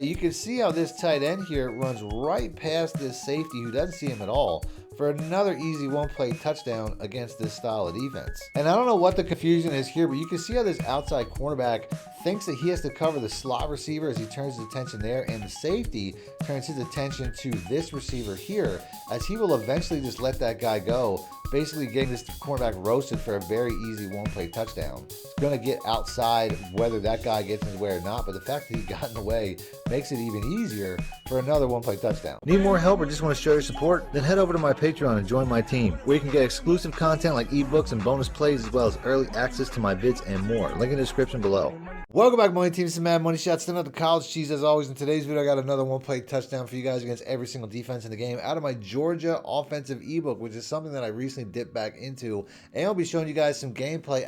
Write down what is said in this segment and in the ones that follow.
You can see how this tight end here runs right past this safety who doesn't see him at all for another easy one-play touchdown against this style of defense. And I don't know what the confusion is here, but you can see how this outside cornerback thinks that he has to cover the slot receiver as he turns his attention there, and the safety turns his attention to this receiver here as he will eventually just let that guy go, basically getting this cornerback roasted for a very easy one-play touchdown. It's going to get outside whether that guy gets in his way or not, but the fact that he got in the way makes it even easier for another one-play touchdown. Need more help or just want to show your support? Then head over to my Patreon and join my team, where you can get exclusive content like ebooks and bonus plays, as well as early access to my vids and more. Link in the description below. Welcome back, Money Team. This is Mad Money Shots. Still not the college cheese as always. In today's video, I got another one-play touchdown for you guys against every single defense in the game out of my Georgia offensive ebook, which is something that I recently dipped back into. And I'll be showing you guys some gameplay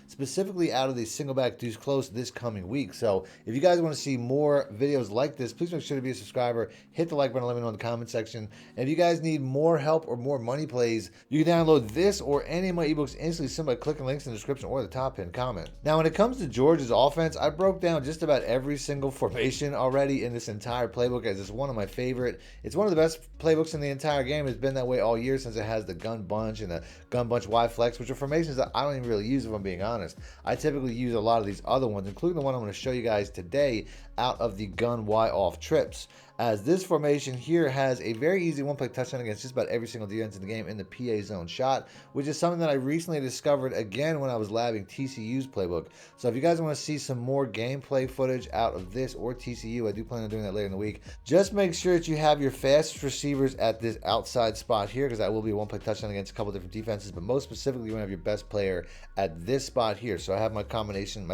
specifically out of the single back deuce close this coming week. So if you guys want to see more videos like this, please make sure to be a subscriber. Hit the like button, let me know in the comment section. And if you guys need more help or more money plays, you can download this or any of my ebooks instantly simply by clicking links in the description or the top pinned comment. Now, when it comes to Georgia's offense, I broke down just about every single formation already in this entire playbook, as it's one of my favorite. It's one of the best playbooks in the entire game. It's been that way all year since it has the gun bunch and the gun bunch Y flex, which are formations that I don't even really use if I'm being honest. I typically use a lot of these other ones, including the one I'm going to show you guys today out of the gun Y off trips, as this formation here has a very easy one-play touchdown against just about every single defense in the game in the PA zone shot, which is something that I recently discovered again when I was labbing TCU's playbook. So if you guys want to see some more gameplay footage out of this or TCU, I do plan on doing that later in the week. Just make sure that you have your fastest receivers at this outside spot here, because that will be a one-play touchdown against a couple different defenses, but most specifically you want to have your best player at this spot here. So I have my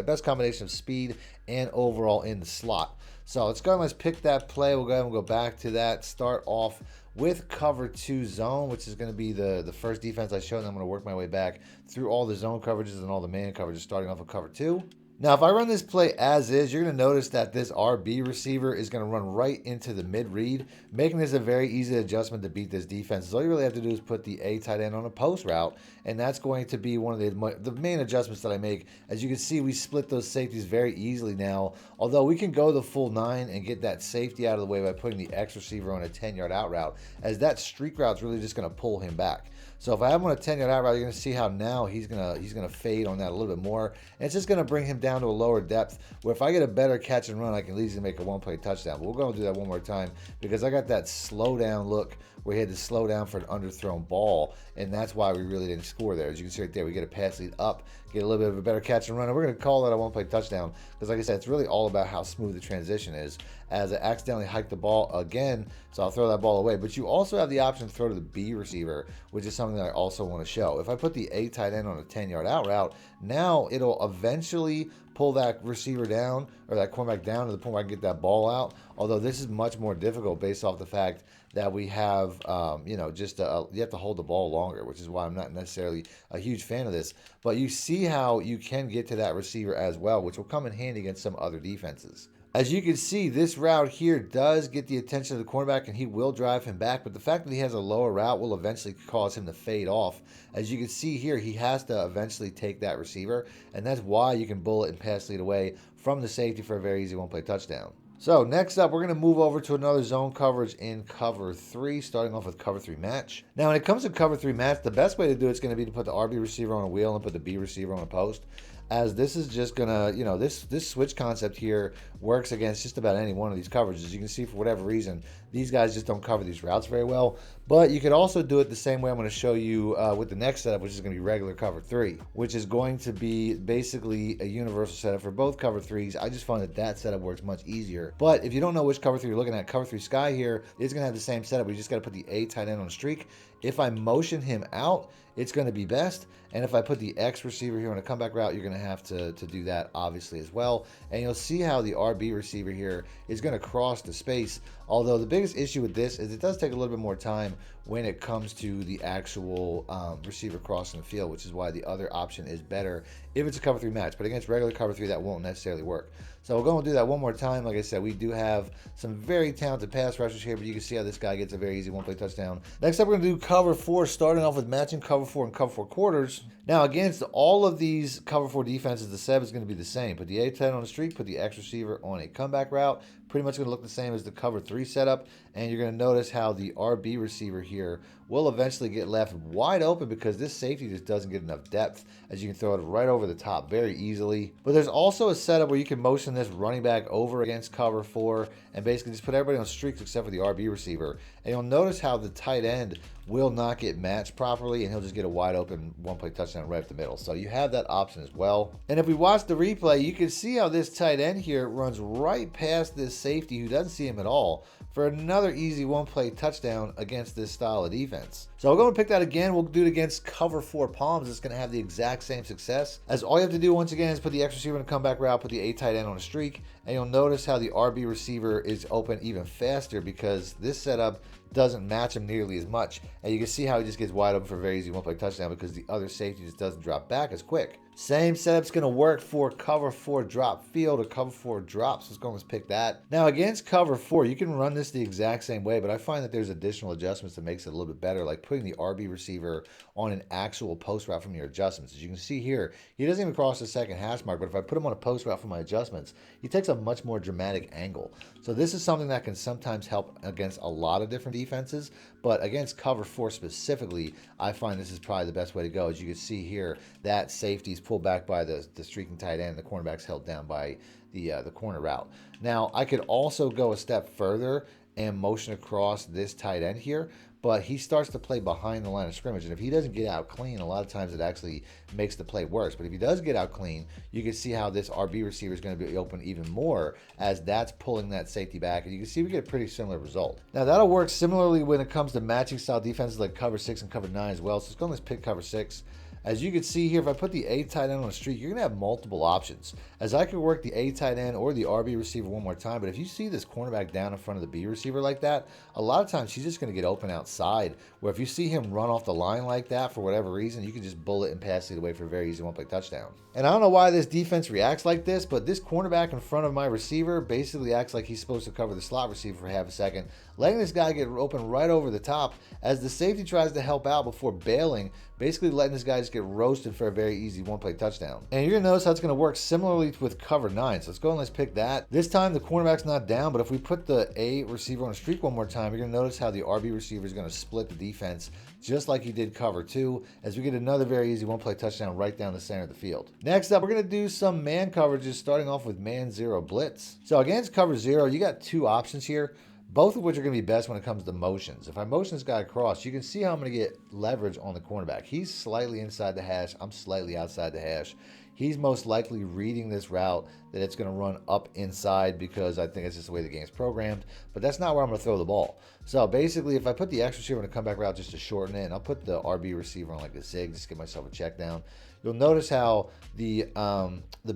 best combination of speed and overall in the slot. So let's go and let's pick that play. We'll go ahead and go back to that. Start off with cover 2 zone, which is going to be the first defense I showed, and I'm going to work my way back through all the zone coverages and all the man coverages, starting off with cover 2. Now, if I run this play as is, you're going to notice that this RB receiver is going to run right into the mid-read, making this a very easy adjustment to beat this defense. All you really have to do is put the A tight end on a post route, and that's going to be one of the main adjustments that I make. As you can see, we split those safeties very easily now, although we can go the full 9 and get that safety out of the way by putting the X receiver on a 10-yard out route, as that streak route is really just going to pull him back. So if I have him on a 10-yard out route, you're going to see how now he's gonna fade on that a little bit more, and it's just going to bring him down to a lower depth, where if I get a better catch and run, I can easily make a one-play touchdown. But we're going to do that one more time, because I got that slow down look where he had to slow down for an underthrown ball, and that's why we really didn't score there. As you can see right there, we get a pass lead up, get a little bit of a better catch and run, and we're going to call that a one-play touchdown, because like I said, it's really all about how smooth the transition is, as I accidentally hiked the ball again, so I'll throw that ball away. But you also have the option to throw to the B receiver, which is something that I also want to show. If I put the A tight end on a 10-yard out route, now it'll eventually pull that receiver down, or that cornerback down, to the point where I can get that ball out, although this is much more difficult based off the fact that we have, you have to hold the ball longer, which is why I'm not necessarily a huge fan of this. But you see how you can get to that receiver as well, which will come in handy against some other defenses. As you can see, this route here does get the attention of the cornerback, and he will drive him back, but the fact that he has a lower route will eventually cause him to fade off. As you can see here, he has to eventually take that receiver, and that's why you can bullet and pass lead away from the safety for a very easy one-play touchdown. So next up, we're going to move over to another zone coverage in cover 3, starting off with cover 3 match. Now, when it comes to cover 3 match, the best way to do it is going to be to put the RB receiver on a wheel and put the B receiver on a post, as this is just gonna, this switch concept here works against just about any one of these coverages. You can see, for whatever reason, these guys just don't cover these routes very well. But you could also do it the same way I'm going to show you with the next setup, which is going to be regular cover 3, which is going to be basically a universal setup for both cover 3s. I just found that that setup works much easier. But if you don't know which cover 3 you're looking at, cover 3 Sky here is going to have the same setup. We just got to put the A tight end on a streak. If I motion him out, it's going to be best. And if I put the X receiver here on a comeback route, you're going to have to do that obviously as well. And you'll see how the RB receiver here is going to cross the space. Although the biggest issue with this is it does take a little bit more time when it comes to the actual receiver crossing the field, which is why the other option is better if it's a cover 3 match. But against regular cover 3, that won't necessarily work. So we'll go and do that one more time. Like I said, we do have some very talented pass rushers here, but you can see how this guy gets a very easy one-play touchdown. Next up, we're going to do cover 4, starting off with matching cover 4 and cover 4 quarters. Now, against all of these cover 4 defenses, the setup is going to be the same. Put the A10 on the streak, put the X receiver on a comeback route, pretty much going to look the same as the cover 3 setup. And you're going to notice how the RB receiver here will eventually get left wide open because this safety just doesn't get enough depth, as you can throw it right over the top very easily. But there's also a setup where you can motion this running back over against cover 4 and basically just put everybody on streaks except for the RB receiver. And you'll notice how the tight end will not get matched properly, and he'll just get a wide open one-play touchdown right up the middle. So you have that option as well. And if we watch the replay, you can see how this tight end here runs right past this safety who doesn't see him at all for another easy one-play touchdown against this style of defense. So we're going to pick that again. We'll do it against cover 4 palms. It's going to have the exact same success, as all you have to do once again is put the X receiver in a comeback route, put the A tight end on a streak, and you'll notice how the RB receiver is open even faster because this setup doesn't match him nearly as much. And you can see how he just gets wide open for a very easy one-play touchdown because the other safety just doesn't drop back as quick. Same setup's going to work for cover 4 drop field or cover 4 drops. Let's go and pick that. Now against cover 4, you can run this the exact same way, but I find that there's additional adjustments that makes it a little bit better, like putting the RB receiver on an actual post route from your adjustments. As you can see here, he doesn't even cross the second hash mark, but if I put him on a post route from my adjustments, he takes a much more dramatic angle. So this is something that can sometimes help against a lot of different defenses, but against cover 4 specifically, I find this is probably the best way to go. As you can see here, that safety is pulled back by the streaking tight end, the cornerback's held down by the corner route. Now, I could also go a step further and motion across this tight end here, but he starts to play behind the line of scrimmage, and if he doesn't get out clean, a lot of times it actually makes the play worse. But if he does get out clean, you can see how this RB receiver is going to be open even more, as that's pulling that safety back, and you can see we get a pretty similar result. Now that'll work similarly when it comes to matching style defenses like cover 6 and cover 9 as well. So let's go and let's pick cover 6. As you can see here, if I put the A tight end on a streak, you're going to have multiple options. As I could work the A tight end or the RB receiver one more time, but if you see this cornerback down in front of the B receiver like that, a lot of times he's just going to get open outside, where if you see him run off the line like that for whatever reason, you can just bullet and pass it away for a very easy one-play touchdown. And I don't know why this defense reacts like this, but this cornerback in front of my receiver basically acts like he's supposed to cover the slot receiver for half a second, letting this guy get open right over the top as the safety tries to help out before bailing, basically letting this guy just get roasted for a very easy one-play touchdown. And you're going to notice how it's going to work similarly with cover 9. So let's go and let's pick that. This time the cornerback's not down, but if we put the A receiver on a streak one more time, you're going to notice how the RB receiver is going to split the defense just like he did cover 2, as we get another very easy one-play touchdown right down the center of the field. Next up, we're going to do some man coverages, starting off with man 0 blitz. So against cover 0, you got two options here, both of which are going to be best when it comes to motions. If I motion this guy across, you can see how I'm going to get leverage on the cornerback. He's slightly inside the hash. I'm slightly outside the hash. He's most likely reading this route that it's going to run up inside because I think it's just the way the game's programmed, but that's not where I'm going to throw the ball. So basically, if I put the X receiver on a comeback route just to shorten it, and I'll put the RB receiver on like a zig just to get myself a check down, you'll notice how the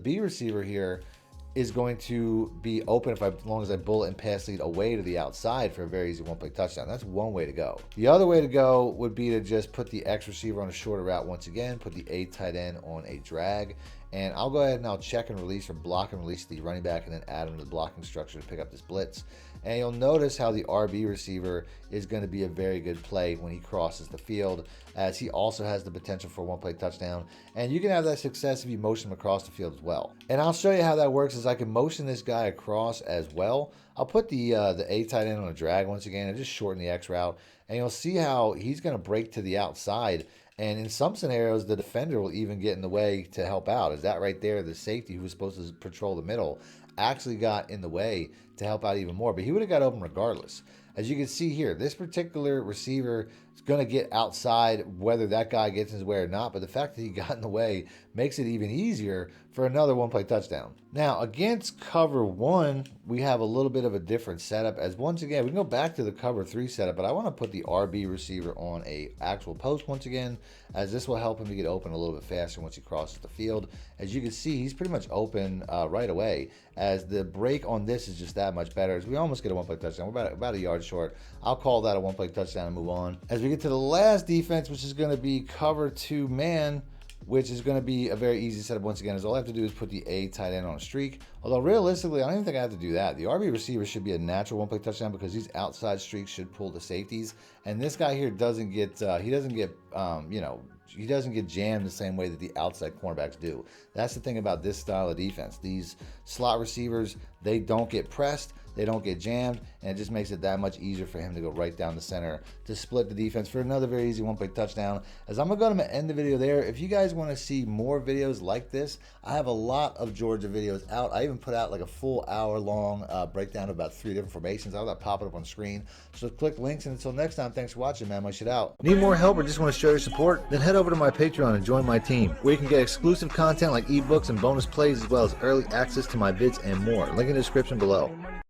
B receiver here is going to be open as long as I bullet and pass lead away to the outside for a very easy one-play touchdown. That's one way to go. The other way to go would be to just put the X receiver on a shorter route once again, put the A tight end on a drag, and I'll go ahead and I'll check and release or block and release the running back and then add him to the blocking structure to pick up this blitz. And you'll notice how the RB receiver is going to be a very good play when he crosses the field, as he also has the potential for a one-play touchdown. And you can have that success if you motion him across the field as well. And I'll show you how that works, as I can motion this guy across as well. I'll put the A tight end on a drag once again and just shorten the X route. And you'll see how he's going to break to the outside. And in some scenarios, the defender will even get in the way to help out. As that right there, the safety who was supposed to patrol the middle actually got in the way to help out even more. But he would have got open regardless. As you can see here, this particular receiver is going to get outside whether that guy gets in his way or not. But the fact that he got in the way makes it even easier for another one-play touchdown. Now, against cover 1, we have a little bit of a different setup, as once again, we can go back to the cover 3 setup, but I want to put the RB receiver on a actual post once again, as this will help him to get open a little bit faster once he crosses the field. As you can see, he's pretty much open right away, as the break on this is just that much better, as we almost get a one-play touchdown. We're about a yard short. I'll call that a one-play touchdown and move on. As we get to the last defense, which is going to be cover 2 man, which is going to be a very easy setup once again, as all I have to do is put the A tight end on a streak. Although realistically, I don't even think I have to do that. The RB receiver should be a natural one-play touchdown because these outside streaks should pull the safeties. And this guy here doesn't get, he doesn't get jammed the same way that the outside cornerbacks do. That's the thing about this style of defense. These slot receivers, they don't get pressed. they don't get jammed, and it just makes it that much easier for him to go right down the center to split the defense for another very easy one-play touchdown. As I'm going to end the video there. If you guys want to see more videos like this, I have a lot of Georgia videos out. I even put out like a full hour-long breakdown of about 3 different formations. I'll have that pop it up on screen. So click links, and until next time, thanks for watching, man. My shit out. Need more help or just want to show your support? Then head over to my Patreon and join my team, where you can get exclusive content like ebooks and bonus plays, as well as early access to my vids and more. Link in the description below.